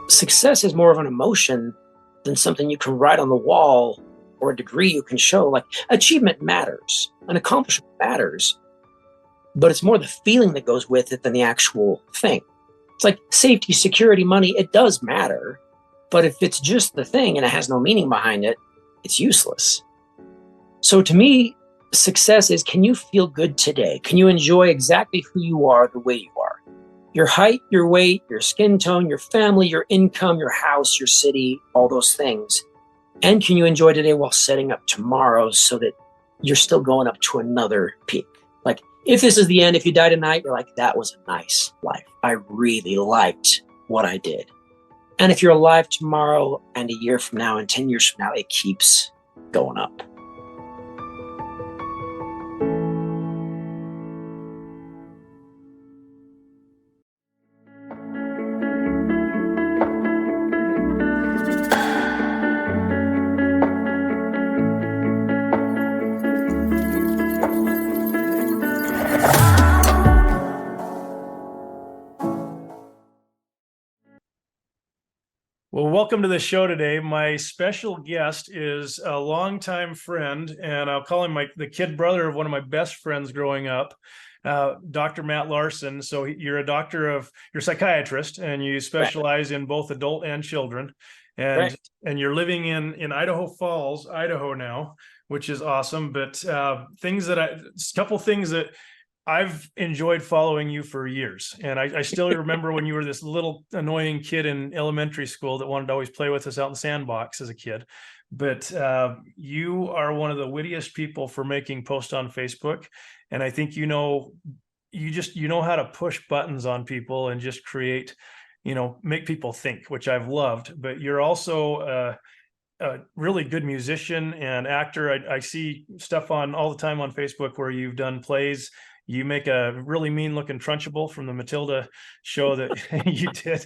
Success is more of an emotion than something you can write on the wall or a degree you can show. Like achievement matters, an accomplishment matters, but it's more the feeling that goes with it than the actual thing. It's like safety, security, money, it does matter. But if it's just the thing and it has no meaning behind it, it's useless. So to me, success is, can you feel good today? Can you enjoy exactly who you are the way you are? Your height, your weight, your skin tone, your family, your income, your house, your city, all those things. And can you enjoy today while setting up tomorrow so that you're still going up to another peak? Like, if this is the end, if you die tonight, you're like, that was a nice life. I really liked what I did. And if you're alive tomorrow and a year from now and 10 years from now, it keeps going up. Well, welcome to the show today. My special guest is a longtime friend, and I'll call him the kid brother of one of my best friends growing up, Dr. Matt Larsen. So you're you're a psychiatrist, and you specialize in both adult and children, and you're living in Idaho Falls, Idaho now, which is awesome. But a couple things that I've enjoyed following you for years. And I still remember when you were this little annoying kid in elementary school that wanted to always play with us out in the sandbox as a kid. But you are one of the wittiest people for making posts on Facebook. And I think you know how to push buttons on people and just create, make people think, which I've loved. But you're also a really good musician and actor. I see stuff all the time on Facebook where you've done plays. You make a really mean looking Trunchbull from the Matilda show that you did.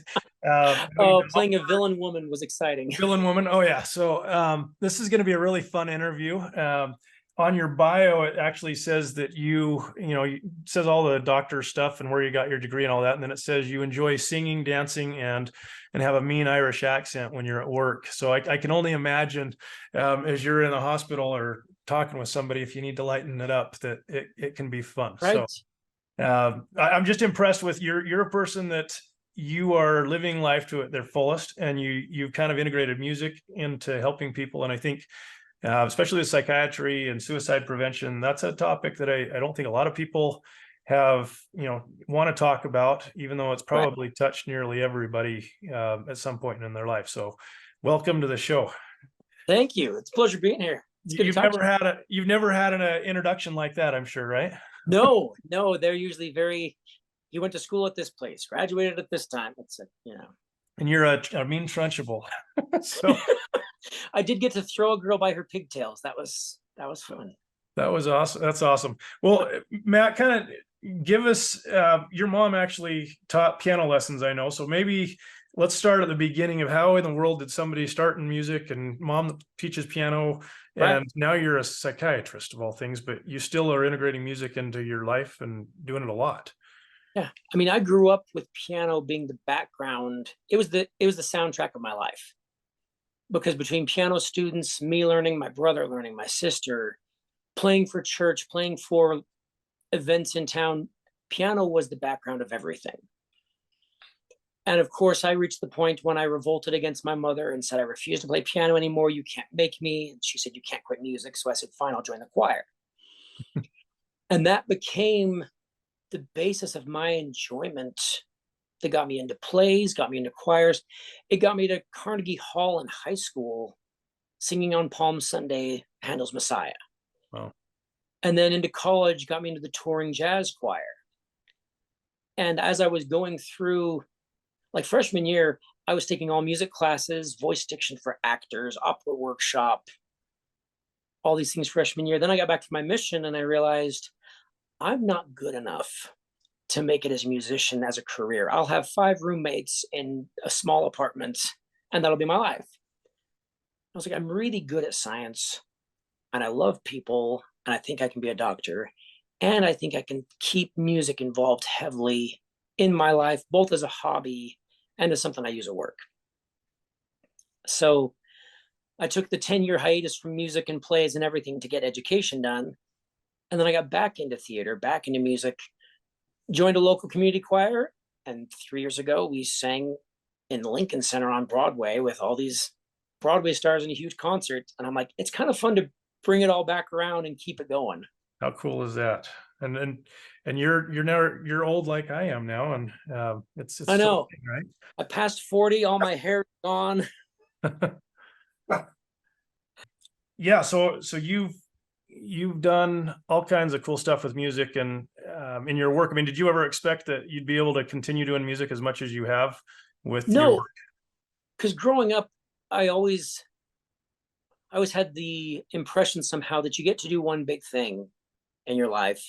Playing a villain woman was exciting. Villain woman. Oh yeah. So this is going to be a really fun interview. On your bio, it actually says that it says all the doctor stuff and where you got your degree and all that. And then it says you enjoy singing, dancing, and have a mean Irish accent when you're at work. So I can only imagine as you're in the hospital or talking with somebody, if you need to lighten it up, that it can be fun. Right. So I'm just impressed with you're a person that you are living life to their fullest, and you've kind of integrated music into helping people. And I think especially with psychiatry and suicide prevention, that's a topic that I don't think a lot of people have, want to talk about, even though it's probably touched nearly everybody at some point in their life. So welcome to the show. Thank you. It's a pleasure being here. You've never had an introduction like that, I'm sure, right? No, they're usually you went to school at this place, graduated at this time. It's And you're a mean Trunchbull. So I did get to throw a girl by her pigtails. That was fun. That was awesome. That's awesome. Well, Matt, kind of give us, your mom actually taught piano lessons, I know. So maybe let's start at the beginning of how in the world did somebody start in music, and mom teaches piano, and now you're a psychiatrist of all things, but you still are integrating music into your life and doing it a lot. Yeah. I mean, I grew up with piano being the background. It was the soundtrack of my life, because between piano students, me learning, my brother learning, my sister playing for church, playing for events in town, piano was the background of everything. And of course, I reached the point when I revolted against my mother and said, I refuse to play piano anymore. You can't make me. And she said, you can't quit music. So I said, fine, I'll join the choir. And that became the basis of my enjoyment that got me into plays, got me into choirs. It got me to Carnegie Hall in high school, singing on Palm Sunday, Handel's Messiah. Wow. And then into college, got me into the touring jazz choir. And as I was going through, like freshman year, I was taking all music classes, voice diction for actors, opera workshop, all these things freshman year. Then I got back to my mission and I realized I'm not good enough to make it as a musician as a career. I'll have 5 roommates in a small apartment and that'll be my life. I was like, I'm really good at science and I love people and I think I can be a doctor. And I think I can keep music involved heavily in my life, both as a hobby and as something I use at work. So I took the 10-year hiatus from music and plays and everything to get education done. And then I got back into theater, back into music, joined a local community choir. And 3 years ago, we sang in the Lincoln Center on Broadway with all these Broadway stars in a huge concert. And I'm like, it's kind of fun to bring it all back around and keep it going. How cool is that? And you're old like I am now, and it's I still know. a thing, right? I passed 40, all my hair is gone. Yeah, so you've done all kinds of cool stuff with music and in your work. I mean, did you ever expect that you'd be able to continue doing music as much as you have with your No, work? because growing up, I always had the impression somehow that you get to do one big thing in your life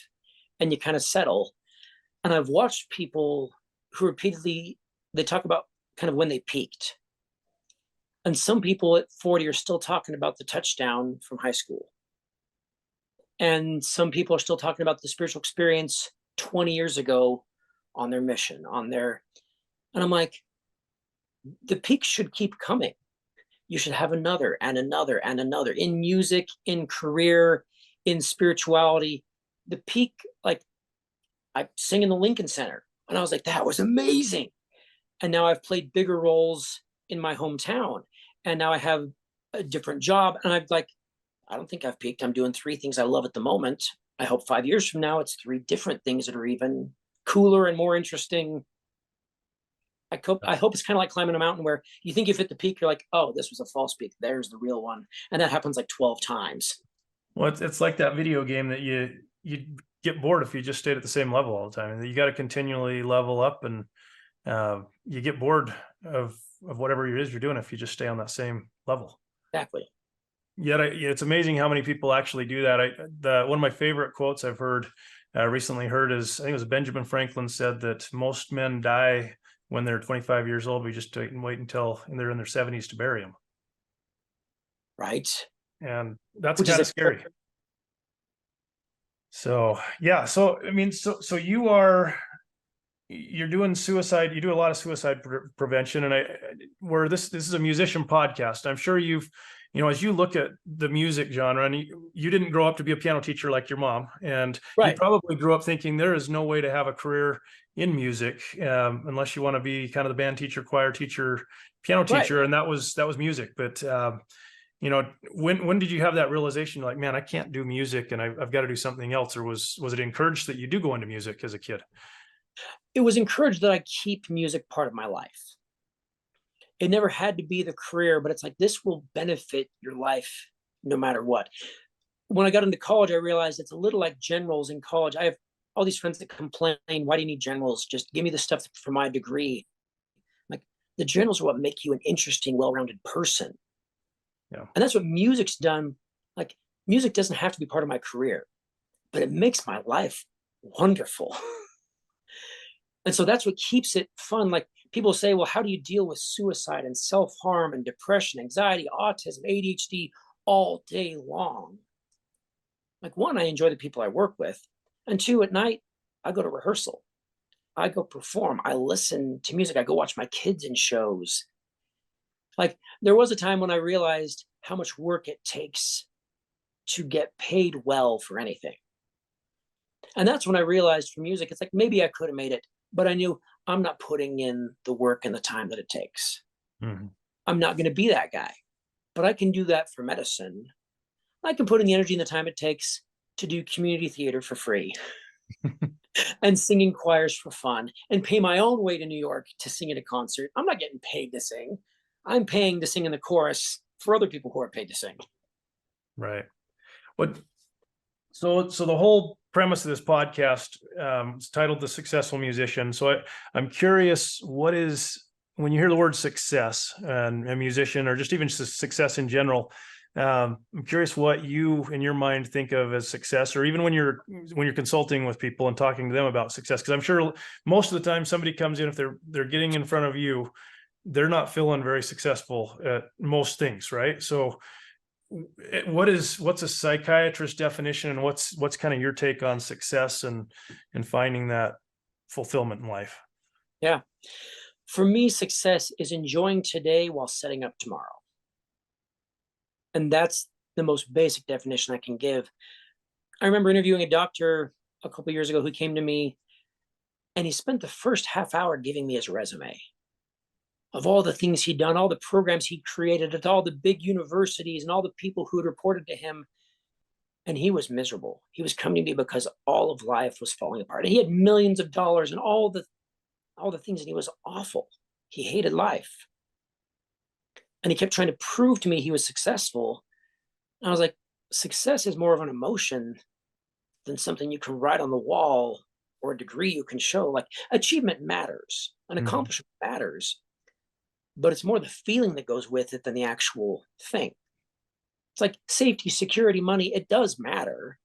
and you kind of settle. And I've watched people who repeatedly they talk about kind of when they peaked. And some people at 40 are still talking about the touchdown from high school. And some people are still talking about the spiritual experience 20 years ago on their mission, and I'm like, the peak should keep coming. You should have another and another and another in music, in career, in spirituality. The peak, like I sing in the Lincoln Center, and I was like, that was amazing. And now I've played bigger roles in my hometown, and now I have a different job, and I've like, I don't think I've peaked. I'm doing 3 things I love at the moment. I hope 5 years from now it's 3 different things that are even cooler and more interesting. I hope it's kind of like climbing a mountain where you think you've hit the peak, you're like, oh, this was a false peak. There's the real one. And that happens like 12 times. Well, it's like that video game that you get bored if you just stayed at the same level all the time. And you got to continually level up, and you get bored of whatever it is you're doing if you just stay on that same level. Exactly. Yet it's amazing how many people actually do that. One of my favorite quotes I've heard recently heard is, I think it was Benjamin Franklin said that most men die when they're 25 years old. We just wait until they're in their 70s to bury them. Right. And that's Which kind is of scary. So yeah, so I mean, so you're doing suicide. You do a lot of suicide prevention, and where this is a musician podcast. I'm sure as you look at the music genre, and you didn't grow up to be a piano teacher like your mom, and you right. probably grew up thinking there is no way to have a career in music unless you want to be kind of the band teacher, choir teacher, piano teacher, Right. and that was music. But when did you have that realization? Like, man, I can't do music, and I've got to do something else? Or was it encouraged that you do go into music as a kid? It was encouraged that I keep music part of my life. It never had to be the career, but it's like, this will benefit your life no matter what. When I got into college, I realized it's a little like generals in college. I have all these friends that complain, why do you need generals? Just give me the stuff for my degree. Like, the generals are what make you an interesting, well-rounded person. Yeah. And that's what music's done. Like, music doesn't have to be part of my career, but it makes my life wonderful. And so that's what keeps it fun. Like, people say, well, how do you deal with suicide and self-harm and depression, anxiety, autism, ADHD all day long? Like, one, I enjoy the people I work with. And two, at night, I go to rehearsal. I go perform. I listen to music. I go watch my kids in shows. Like, there was a time when I realized how much work it takes to get paid well for anything. And that's when I realized for music, it's like, maybe I could have made it, but I knew I'm not putting in the work and the time that it takes. Mm-hmm. I'm not going to be that guy, but I can do that for medicine. I can put in the energy and the time it takes to do community theater for free and singing choirs for fun and pay my own way to New York to sing at a concert. I'm not getting paid to sing. I'm paying to sing in the chorus for other people who are paid to sing. Right. What? So the whole premise of this podcast is titled "The Successful Musician." So I'm curious, what is, when you hear the word success and a musician, or just even success in general? I'm curious what you, in your mind, think of as success, or even when you're consulting with people and talking to them about success. Because I'm sure most of the time somebody comes in, if they're getting in front of you, they're not feeling very successful at most things, right? So what's a psychiatrist definition, and what's kind of your take on success and finding that fulfillment in life? Yeah. For me, success is enjoying today while setting up tomorrow. And that's the most basic definition I can give. I remember interviewing a doctor a couple years ago who came to me, and he spent the first half hour giving me his resume of all the things he'd done, all the programs he'd created at all the big universities and all the people who had reported to him. And he was miserable. He was coming to me because all of life was falling apart. And he had millions of dollars and all the things, and he was awful. He hated life. And he kept trying to prove to me he was successful. And I was like, success is more of an emotion than something you can write on the wall or a degree you can show. Like, achievement matters, an accomplishment matters, but it's more the feeling that goes with it than the actual thing. It's like safety, security, money, it does matter.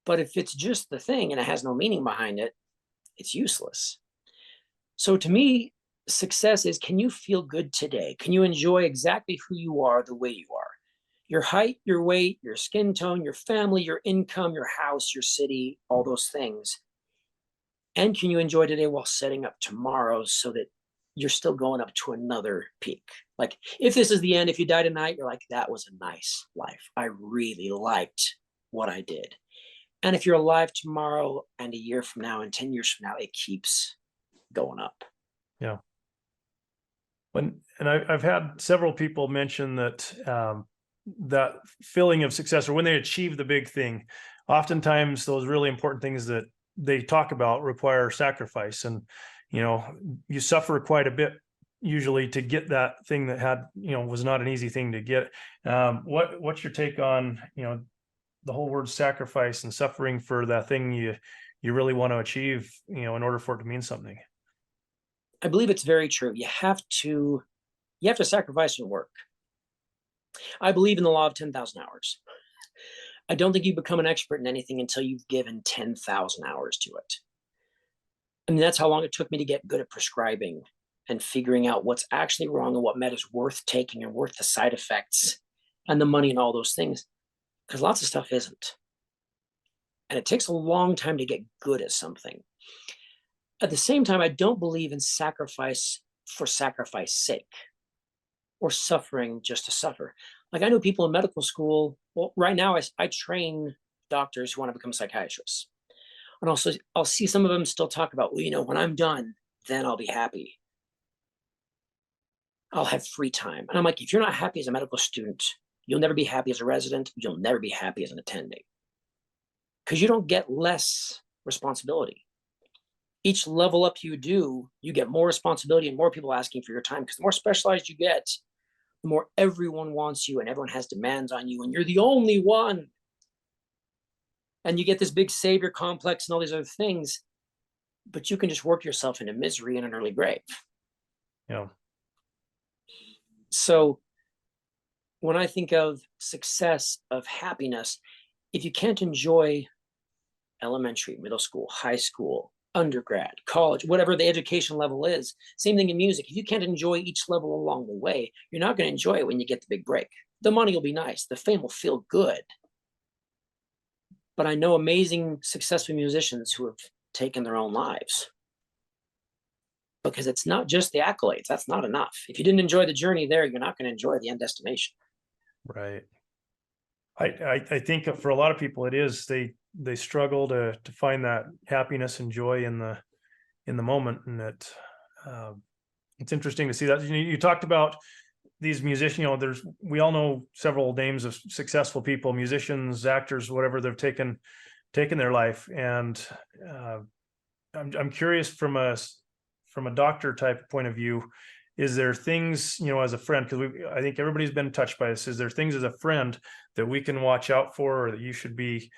But if it's just the thing and it has no meaning behind it, it's useless. So to me, success is, can you feel good today? Can you enjoy exactly who you are the way you are? Your height, your weight, your skin tone, your family, your income, your house, your city, all those things. And can you enjoy today while setting up tomorrow so that you're still going up to another peak? Like, if this is the end, if you die tonight, you're like, that was a nice life. I really liked what I did. And if you're alive tomorrow and a year from now and 10 years from now, it keeps going up. Yeah. I've had several people mention that that feeling of success, or when they achieve the big thing, oftentimes those really important things that they talk about require sacrifice. And, you suffer quite a bit usually to get that thing that was not an easy thing to get. What's your take on, the whole word sacrifice and suffering for that thing you really want to achieve, in order for it to mean something? I believe it's very true. You have to sacrifice your work. I believe in the law of 10,000 hours. I don't think you become an expert in anything until you've given 10,000 hours to it. I mean, that's how long it took me to get good at prescribing and figuring out what's actually wrong and what med is worth taking and worth the side effects and the money and all those things. Because lots of stuff isn't. And it takes a long time to get good at something. At the same time, I don't believe in sacrifice for sacrifice's sake or suffering just to suffer. Like, I know people in medical school. Well, right now I train doctors who want to become psychiatrists. And also I'll see some of them still talk about, well, when I'm done, then I'll be happy. I'll have free time. And I'm like, if you're not happy as a medical student, you'll never be happy as a resident. You'll never be happy as an attending. Because you don't get less responsibility. Each level up you do, you get more responsibility and more people asking for your time. Because the more specialized you get, the more everyone wants you and everyone has demands on you, and you're the only one. And you get this big savior complex and all these other things, but you can just work yourself into misery and an early grave. Yeah. So when I think of success, of happiness, if you can't enjoy elementary, middle school, high school, undergrad, college, whatever the education level is, same thing in music. If you can't enjoy each level along the way, you're not going to enjoy it when you get the big break. The money will be nice. The fame will feel good. But I know amazing, successful musicians who have taken their own lives. Because it's not just the accolades. That's not enough. If you didn't enjoy the journey there, you're not going to enjoy the end destination. Right. I think for a lot of people, it is they struggle to find that happiness and joy in the moment, and that it's interesting to see that. You talked about these musicians. We all know several names of successful people, musicians, actors, whatever, they've taken their life, and I'm curious from a doctor type point of view. Is there things, as a friend, because I think everybody's been touched by this, is there things as a friend that we can watch out for, or that you should be,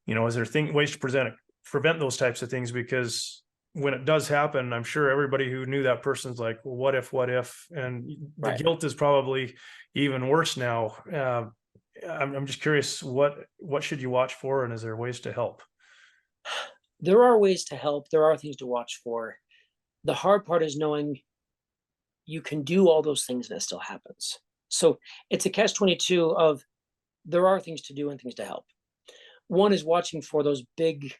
is there ways to prevent those types of things? Because when it does happen, I'm sure everybody who knew that person's like, well, what if, and the guilt is probably even worse now. I'm just curious, what should you watch for, and is there ways to help? There are ways to help. There are things to watch for. The hard part is knowing you can do all those things and it still happens. So it's a catch-22 of, there are things to do and things to help. One is watching for those big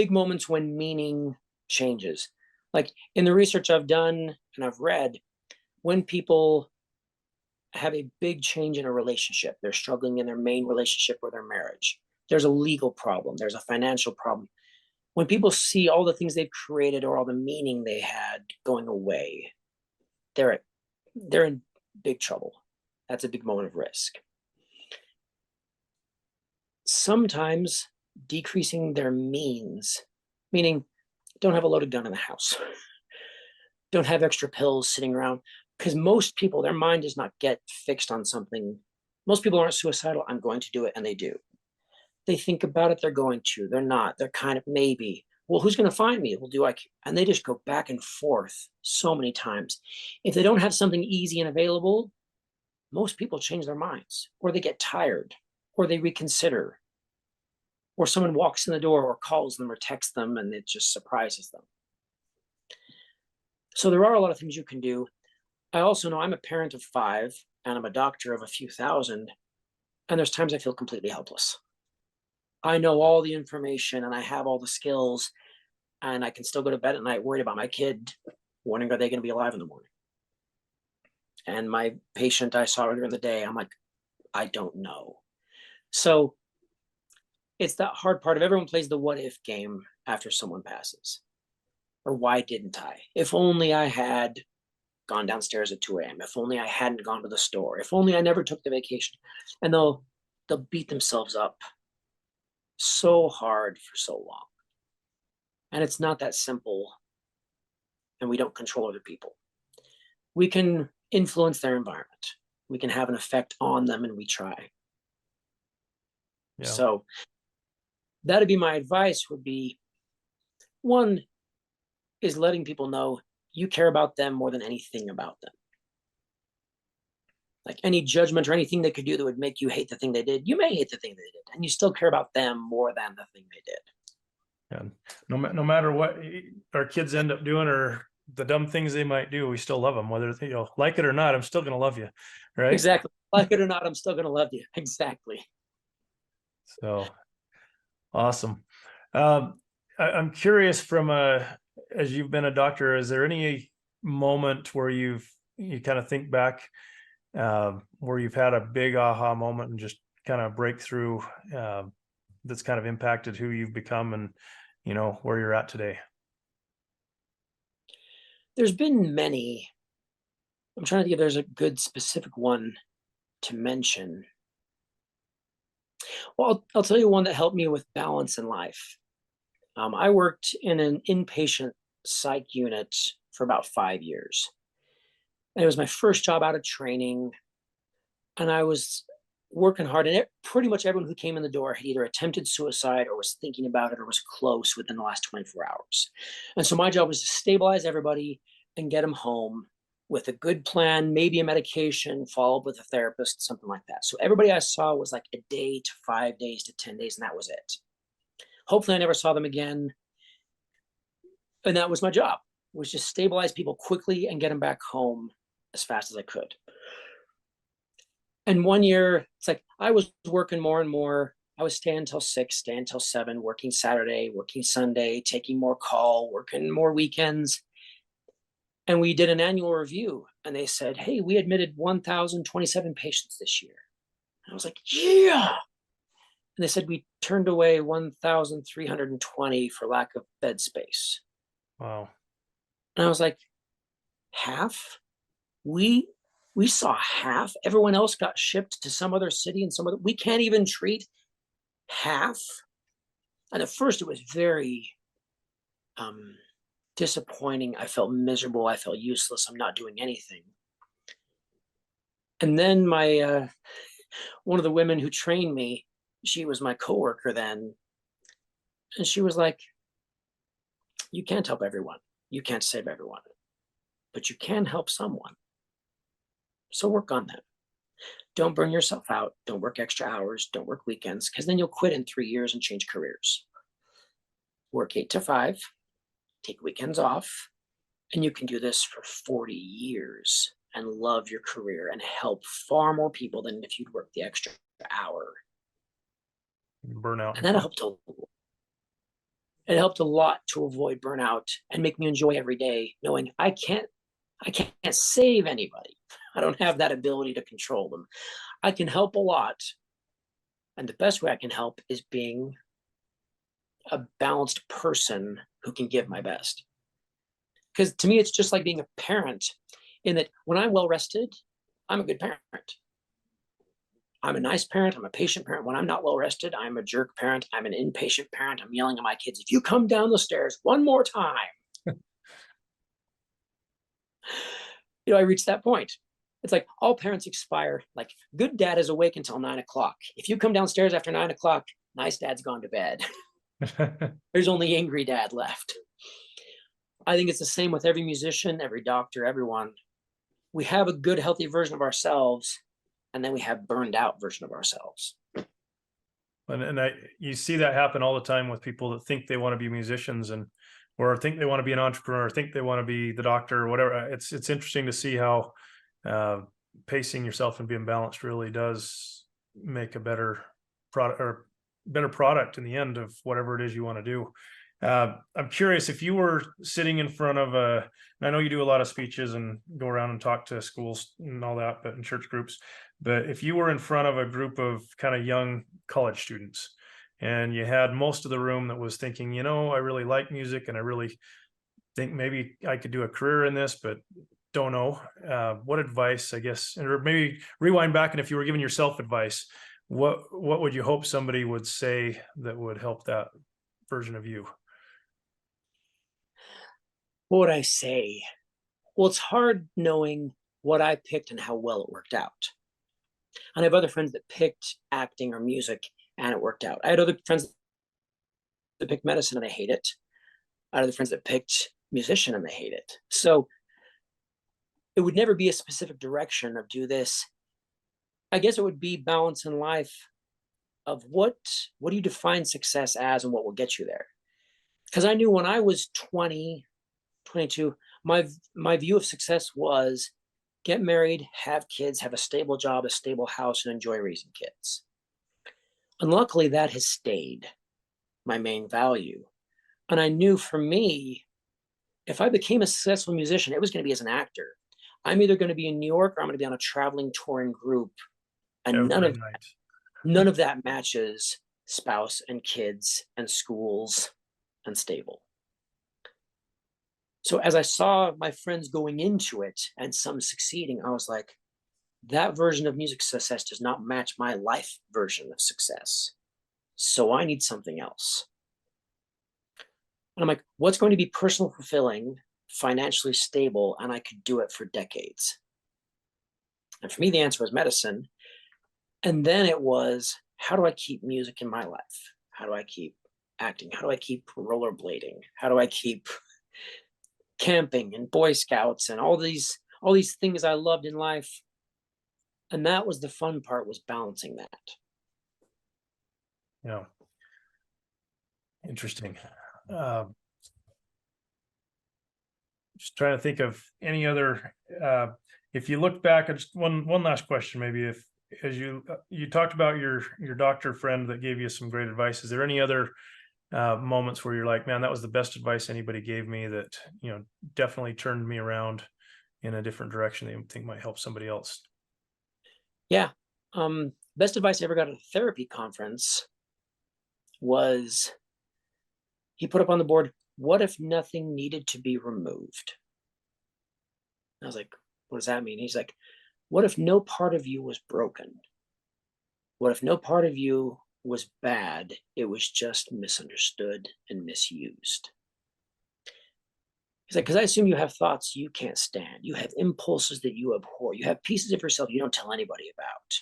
moments when meaning changes. Like in the research I've done and I've read, when people have a big change in a relationship. They're struggling in their main relationship or their marriage. There's a legal problem. There's a financial problem. When people see all the things they've created or all the meaning they had going away, they're they're in big trouble. That's a big moment of risk. Sometimes decreasing their means, meaning don't have a loaded gun in the house, don't have extra pills sitting around, because most people, their mind does not get fixed on something. Most people aren't suicidal. I'm going to do it, and they do. They think about it, they're going to. They're not. They're kind of maybe. Well, who's going to find me? Well, do I? And they just go back and forth so many times. If they don't have something easy and available, most people change their minds, or they get tired, or they reconsider, or someone walks in the door or calls them or texts them, and it just surprises them. So there are a lot of things you can do. I also know I'm a parent of 5, and I'm a doctor of a few thousand, and there's times I feel completely helpless. I know all the information and I have all the skills, and I can still go to bed at night worried about my kid, wondering are they going to be alive in the morning. And my patient I saw earlier in the day, I'm like, I don't know. So it's that hard part of everyone plays the what if game after someone passes. Or why didn't I? If only I had gone downstairs at 2 a.m. If only I hadn't gone to the store. If only I never took the vacation. And they'll beat themselves up so hard for so long. And it's not that simple. And we don't control other people. We can influence their environment. We can have an effect on them, and we try. Yeah. So that'd be my advice would be, one is letting people know you care about them more than anything about them. Like any judgment or anything they could do that would make you hate the thing they did, you may hate the thing they did, and you still care about them more than the thing they did. And no matter what our kids end up doing or the dumb things they might do, we still love them, whether they like it or not. I'm still going to love you, right? Exactly. Like it or not, I'm still going to love you. Exactly. So awesome. I'm curious as you've been a doctor, is there any moment where you kind of think back where you've had a big aha moment and just kind of breakthrough that's kind of impacted who you've become and where you're at today? There's been many. I'm trying to think if there's a good specific one to mention. Well, I'll tell you one that helped me with balance in life. I worked in an inpatient psych unit for about 5 years. And it was my first job out of training. And I was working hard. And pretty much everyone who came in the door had either attempted suicide or was thinking about it or was close within the last 24 hours. And so my job was to stabilize everybody and get them home with a good plan, maybe a medication, followed with a therapist, something like that. So everybody I saw was like a day to 5 days to 10 days, and that was it. Hopefully I never saw them again. And that was my job, was just stabilize people quickly and get them back home as fast as I could. And one year, it's like I was working more and more. I was staying until 6, staying until 7, working Saturday, working Sunday, taking more call, working more weekends. And we did an annual review, and they said, hey, we admitted 1,027 patients this year. And I was like, yeah. And they said we turned away 1,320 for lack of bed space. Wow. And I was like, half? We saw half. Everyone else got shipped to some other city and we can't even treat half. And at first it was very disappointing. I felt miserable. I felt useless. I'm not doing anything. And then my one of the women who trained me, she was my coworker then, and she was like, you can't help everyone. You can't save everyone, but you can help someone. So work on that. Don't burn yourself out. Don't work extra hours. Don't work weekends, because then you'll quit in 3 years and change careers. Work 8 to 5, take weekends off, and you can do this for 40 years and love your career and help far more people than if you'd work the extra hour. Burnout. And that helped it helped a lot to avoid burnout and make me enjoy every day, knowing I can't save anybody, I don't have that ability to control them. I can help a lot. And the best way I can help is being a balanced person who can give my best. Because to me, it's just like being a parent, in that when I'm well rested, I'm a good parent. I'm a nice parent. I'm a patient parent. When I'm not well rested, I'm a jerk parent. I'm an impatient parent. I'm yelling at my kids, if you come down the stairs one more time. I reached that point. It's like all parents expire. Like, good dad is awake until 9 o'clock. If you come downstairs after 9 o'clock, nice dad's gone to bed. There's only angry dad left. I think it's the same with every musician, every doctor, everyone. We have a good, healthy version of ourselves, and then we have burned out version of ourselves. And you see that happen all the time with people that think they want to be musicians, or think they want to be an entrepreneur, or think they want to be the doctor or whatever. It's interesting to see how pacing yourself and being balanced really does make a better product in the end of whatever it is you want to do. I'm curious, if you were sitting in front of and I know you do a lot of speeches and go around and talk to schools and all that, but in church groups, but if you were in front of a group of kind of young college students and you had most of the room that was thinking, I really like music and I really think maybe I could do a career in this, but don't know, what advice, I guess, or maybe rewind back, and if you were giving yourself advice, what would you hope somebody would say that would help that version of you? What would I say? Well, it's hard knowing what I picked and how well it worked out. And I have other friends that picked acting or music and it worked out. I had other friends that picked medicine and they hate it. I had other friends that picked musician and they hate it. So it would never be a specific direction of do this. I guess it would be balance in life of what do you define success as and what will get you there? Because I knew when I was 20, 22, my view of success was get married, have kids, have a stable job, a stable house, and enjoy raising kids. And luckily that has stayed my main value. And I knew for me, if I became a successful musician, it was going to be as an actor. I'm either going to be in New York or I'm going to be on a traveling touring group. And none of that matches spouse and kids and schools and stable. So as I saw my friends going into it and some succeeding, I was like, that version of music success does not match my life version of success. So I need something else. And I'm like, what's going to be personally fulfilling, financially stable, and I could do it for decades? And for me, the answer was medicine. And then it was, how do I keep music in my life? How do I keep acting? How do I keep rollerblading? How do I keep camping and Boy Scouts and all these things I loved in life? And that was the fun part, was balancing that. Yeah. Interesting. Just trying to think of any other, if you look back at just one last question, maybe, if, as you talked about your doctor friend that gave you some great advice, is there any other moments where you're like, man, that was the best advice anybody gave me that, definitely turned me around in a different direction that you think might help somebody else? Yeah. Best advice I ever got at a therapy conference was, he put up on the board, what if nothing needed to be removed? I was like, what does that mean? He's like, what if no part of you was broken? What if no part of you was bad? It was just misunderstood and misused. He's like, because I assume you have thoughts you can't stand. You have impulses that you abhor. You have pieces of yourself you don't tell anybody about.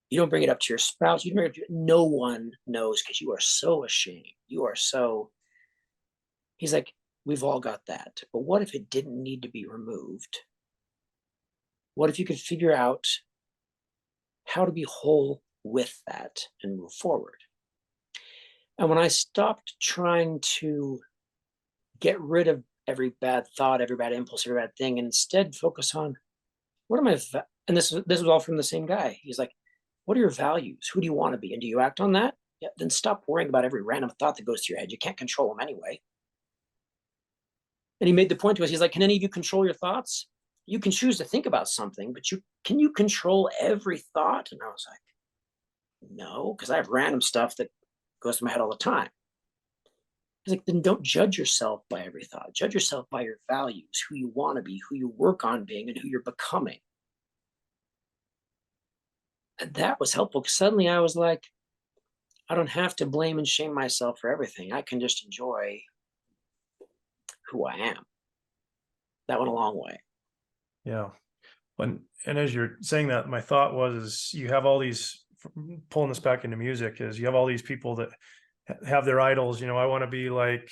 You don't bring it up to your spouse. You don't bring it up to, no one knows, because you are so ashamed. You are so. He's like, we've all got that. But what if it didn't need to be removed? What if you could figure out how to be whole with that and move forward? And when I stopped trying to get rid of every bad thought, every bad impulse, every bad thing, and instead focus on, what am I, and this was all from the same guy. He's like, what are your values? Who do you want to be? And do you act on that? Yeah, then stop worrying about every random thought that goes to your head. You can't control them anyway. And he made the point to us, he's like, can any of you control your thoughts? you can choose to think about something, but can you control every thought? And I was like, no, because I have random stuff that goes through my head all the time. He's like, then don't judge yourself by every thought. Judge yourself by your values, who you want to be, who you work on being, and who you're becoming. And that was helpful because suddenly I was like, I don't have to blame and shame myself for everything. I can just enjoy who I am. That went a long way. Yeah. And as you're saying that, my thought was you have all these, pulling this back into music, is you have all these people that have their idols. I want to be like,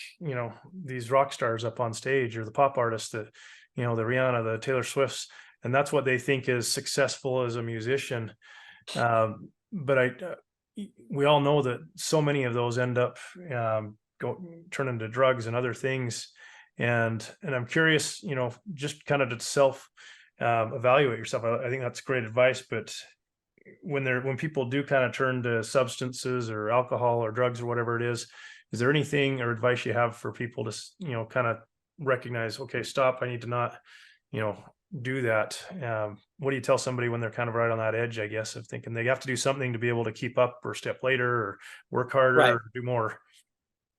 these rock stars up on stage, or the pop artists that, the Rihanna, the Taylor Swifts, and that's what they think is successful as a musician. But we all know that so many of those end up turn into drugs and other things. And I'm curious, just kind of to self evaluate yourself. I think that's great advice. But when people do kind of turn to substances or alcohol or drugs or whatever it is there anything or advice you have for people to, kind of recognize, okay, stop, I need to not, do that? What do you tell somebody when they're kind of right on that edge, I guess, of thinking they have to do something to be able to keep up or step later or work harder Right. or do more?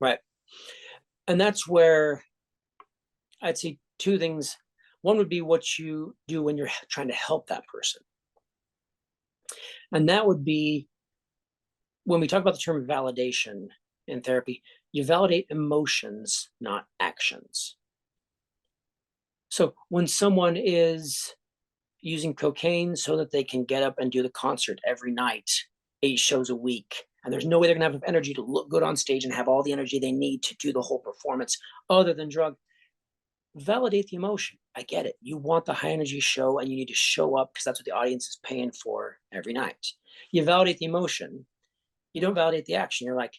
Right. And that's where I'd say two things. One would be what you do when you're trying to help that person. And that would be when we talk about the term validation in therapy, you validate emotions, not actions. So when someone is using cocaine so that they can get up and do the concert every night, 8 shows a week, and there's no way they're gonna have enough energy to look good on stage and have all the energy they need to do the whole performance other than drug, validate the emotion. I get it. You want the high energy show and you need to show up because that's what the audience is paying for every night. You validate the emotion. You don't validate the action. You're like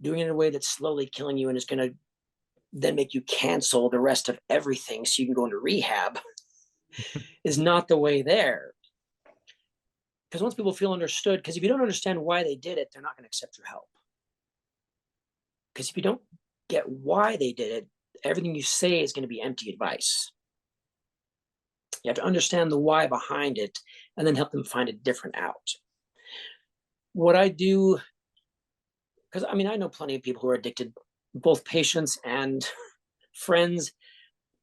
doing it in a way that's slowly killing you and is going to then make you cancel the rest of everything so you can go into rehab is not the way there. Because once people feel understood, because if you don't understand why they did it, they're not going to accept your help. Because if you don't get why they did it, everything you say is going to be empty advice. You have to understand the why behind it and then help them find a different out. What I do, because I know plenty of people who are addicted, both patients and friends.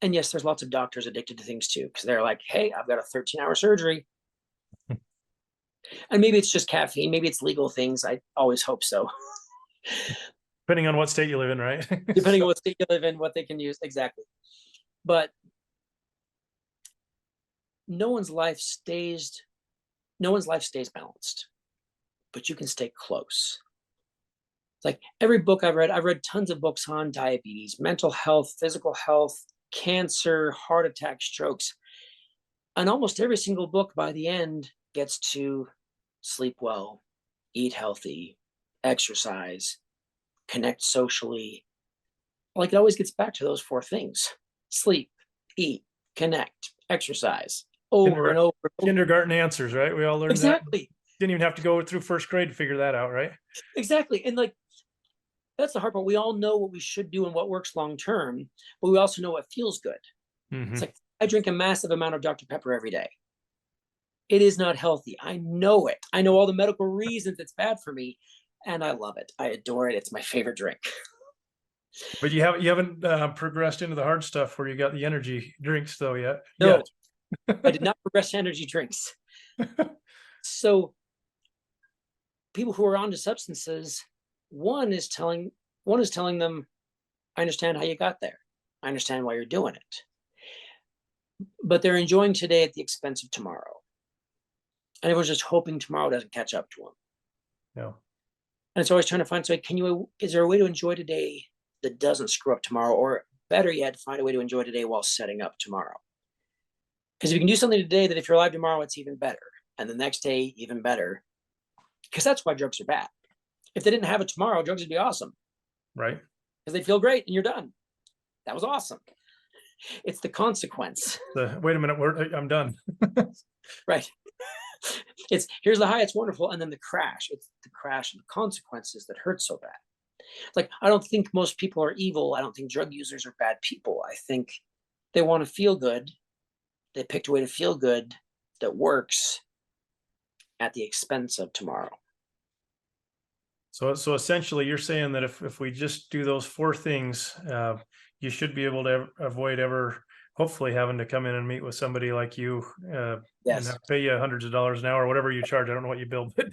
And yes, there's lots of doctors addicted to things too, because they're like, hey, I've got a 13-hour surgery. And maybe it's just caffeine, maybe it's legal things. I always hope so. Depending on what state you live in, right? Depending on what state you live in, what they can use. Exactly. But no one's life stays balanced, but you can stay close. Like every book I've read tons of books on diabetes, mental health, physical health, cancer, heart attack, strokes. And almost every single book by the end gets to sleep well, eat healthy, exercise, connect socially. Like it always gets back to those 4 things: sleep, eat, connect, exercise, over and over. Kindergarten answers, right? We all learned exactly. That. Didn't even have to go through first grade to figure that out, right? Exactly. And like, that's the hard part. We all know what we should do and what works long term, but we also know what feels good. Mm-hmm. It's like I drink a massive amount of Dr. Pepper every day. It is not healthy. I know it. I know all the medical reasons it's bad for me, and I love it. I adore it. It's my favorite drink. But you haven't progressed into the hard stuff where you got the energy drinks though yet. No, I did not progress to energy drinks. So people who are onto substances, one is telling them, I understand how you got there. I understand why you're doing it. But they're enjoying today at the expense of tomorrow. And everyone's just hoping tomorrow doesn't catch up to them. No. And it's always trying to find, is there a way to enjoy today that doesn't screw up tomorrow? Or better yet, find a way to enjoy today while setting up tomorrow. Because if you can do something today that if you're alive tomorrow, it's even better. And the next day, even better. Because that's why drugs are bad. If they didn't have it tomorrow, drugs would be awesome. Right. Because they feel great and you're done. That was awesome. It's the consequence. Wait a minute, I'm done. Right. It's here's the high, it's wonderful, and then the crash. It's the crash and the consequences that hurt so bad. Like, I don't think most people are evil. I don't think drug users are bad people. I think they want to feel good, They picked a way to feel good that works at the expense of tomorrow. So essentially, you're saying that if we just do those 4 things, you should be able to avoid ever, hopefully, having to come in and meet with somebody like you and Yes. pay you hundreds of dollars an hour, or whatever you charge. I don't know what you bill, but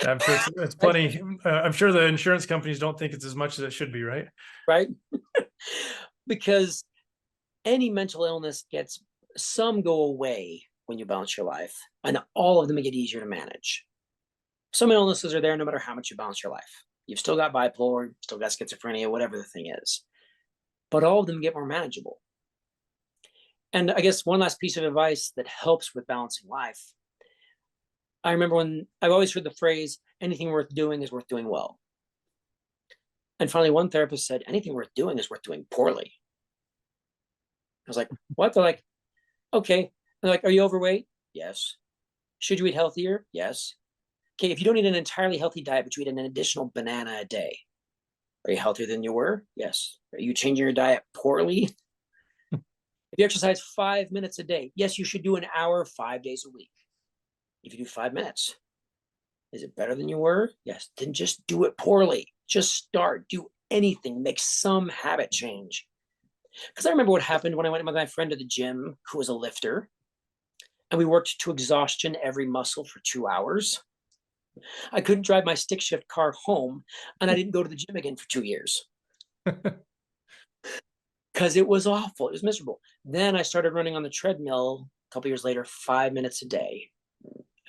I'm sure it's Right. plenty. I'm sure the insurance companies don't think it's as much as it should be, right? Right. Because any mental illness some go away when you balance your life, and all of them get easier to manage. Some illnesses are there no matter how much you balance your life. You've still got bipolar, still got schizophrenia, whatever the thing is. But all of them get more manageable. And I guess one last piece of advice that helps with balancing life. I remember when I've always heard the phrase, anything worth doing is worth doing well. And finally, one therapist said, anything worth doing is worth doing poorly. I was like, what? They're like, okay. They're like, are you overweight? Yes. Should you eat healthier? Yes. Okay, if you don't eat an entirely healthy diet, but you eat an additional banana a day, are you healthier than you were? Yes. Are you changing your diet poorly? If you exercise 5 minutes a day, yes, you should do an hour 5 days a week. If you do 5 minutes, is it better than you were? Yes. Then just do it poorly. Just start. Do anything. Make some habit change. Because I remember what happened when I went with my friend to the gym, who was a lifter, and we worked to exhaustion every muscle for 2 hours. I couldn't drive my stick shift car home, and I didn't go to the gym again for 2 years because it was awful. It was miserable. Then I started running on the treadmill a couple years later, 5 minutes a day.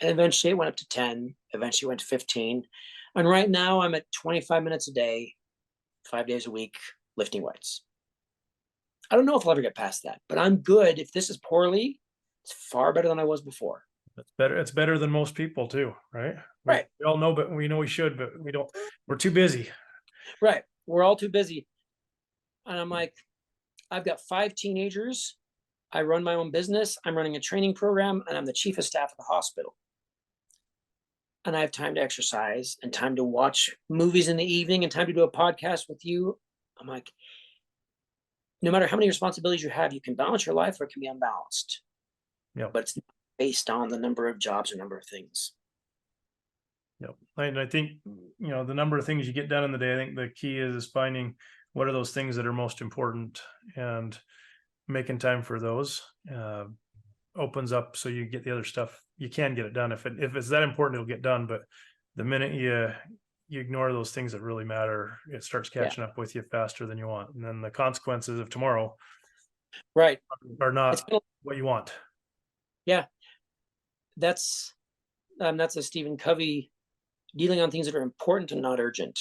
And eventually it went up to 10, eventually went to 15. And right now I'm at 25 minutes a day, 5 days a week, lifting weights. I don't know if I'll ever get past that, but I'm good. If this is poorly, it's far better than I was before. It's better. It's better than most people too, right? Right. We all know, but we know we should, but we don't. We're too busy. Right. We're all too busy. And I'm like, I've got 5 teenagers. I run my own business. I'm running a training program, and I'm the chief of staff at the hospital. And I have time to exercise and time to watch movies in the evening and time to do a podcast with you. I'm like, no matter how many responsibilities you have, you can balance your life or it can be unbalanced. Yeah. But it's based on the number of jobs or number of things. Yep. And I think, the number of things you get done in the day, I think the key is finding what are those things that are most important and making time for those opens up so you get the other stuff. You can get it done. If it's that important, it'll get done. But the minute you ignore those things that really matter, it starts catching up with you faster than you want. And then the consequences of tomorrow right are not what you want. Yeah. That's a Stephen Covey, dealing on things that are important and not urgent.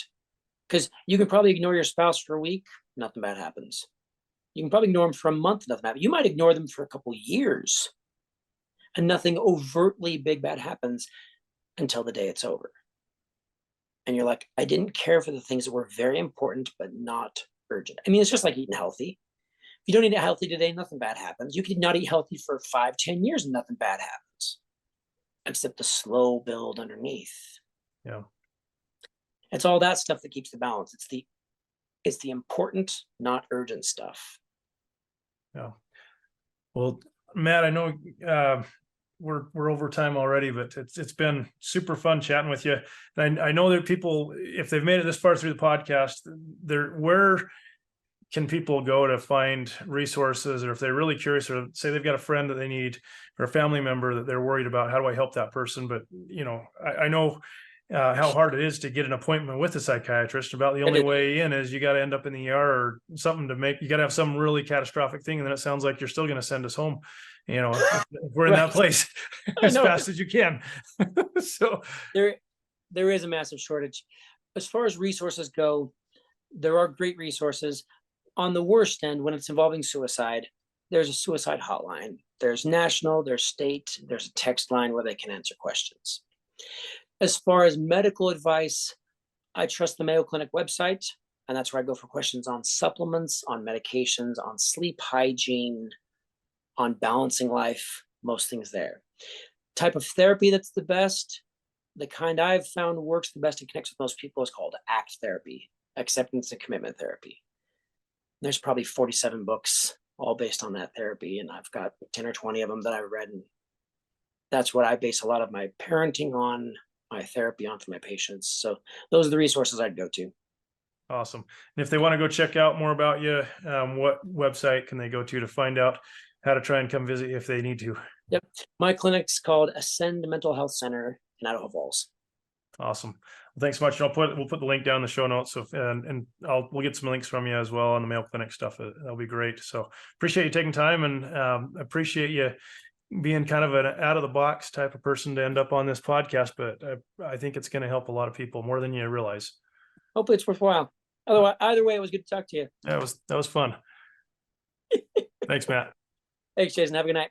Because you can probably ignore your spouse for a week, nothing bad happens. You can probably ignore them for a month, nothing happens. You might ignore them for a couple years and nothing overtly big bad happens until the day it's over. And you're like, I didn't care for the things that were very important, but not urgent. I mean, it's just like eating healthy. If you don't eat healthy today, nothing bad happens. You could not eat healthy for 5-10 years and nothing bad happens, except the slow build underneath. Yeah. It's all that stuff that keeps the balance. It's the important, not urgent stuff. Yeah. Well, Matt, I know we're over time already, but it's been super fun chatting with you. And I know that people, if they've made it this far through the podcast, where can people go to find resources, or if they're really curious, or say they've got a friend that they need or a family member that they're worried about, how do I help that person? But I know how hard it is to get an appointment with a psychiatrist. About the only way in is you got to end up in the ER or something you got to have some really catastrophic thing. And then it sounds like you're still going to send us home, if we're in that place as fast as you can. So there is a massive shortage. As far as resources go, there are great resources. On the worst end, when it's involving suicide, there's a suicide hotline. There's national, there's state, there's a text line where they can answer questions. As far as medical advice, I trust the Mayo Clinic website, and that's where I go for questions on supplements, on medications, on sleep hygiene, on balancing life, most things there. Type of therapy that's the best, the kind I've found works the best and connects with most people, is called ACT therapy, acceptance and commitment therapy. There's probably 47 books all based on that therapy. And I've got 10 or 20 of them that I've read. And that's what I base a lot of my parenting on, my therapy on for my patients. So those are the resources I'd go to. Awesome. And if they want to go check out more about you, what website can they go to find out how to try and come visit you if they need to? Yep. My clinic's called Ascend Mental Health Center in Idaho Falls. Awesome. Well, thanks so much. And we'll put the link down in the show notes. So, and we'll get some links from you as well on the Mayo Clinic stuff. That'll be great. So appreciate you taking time, and appreciate you being kind of an out of the box type of person to end up on this podcast. But I think it's going to help a lot of people more than you realize. Hopefully it's worthwhile. Otherwise, either way, it was good to talk to you. That was fun. Thanks, Matt. Thanks, Jason. Have a good night.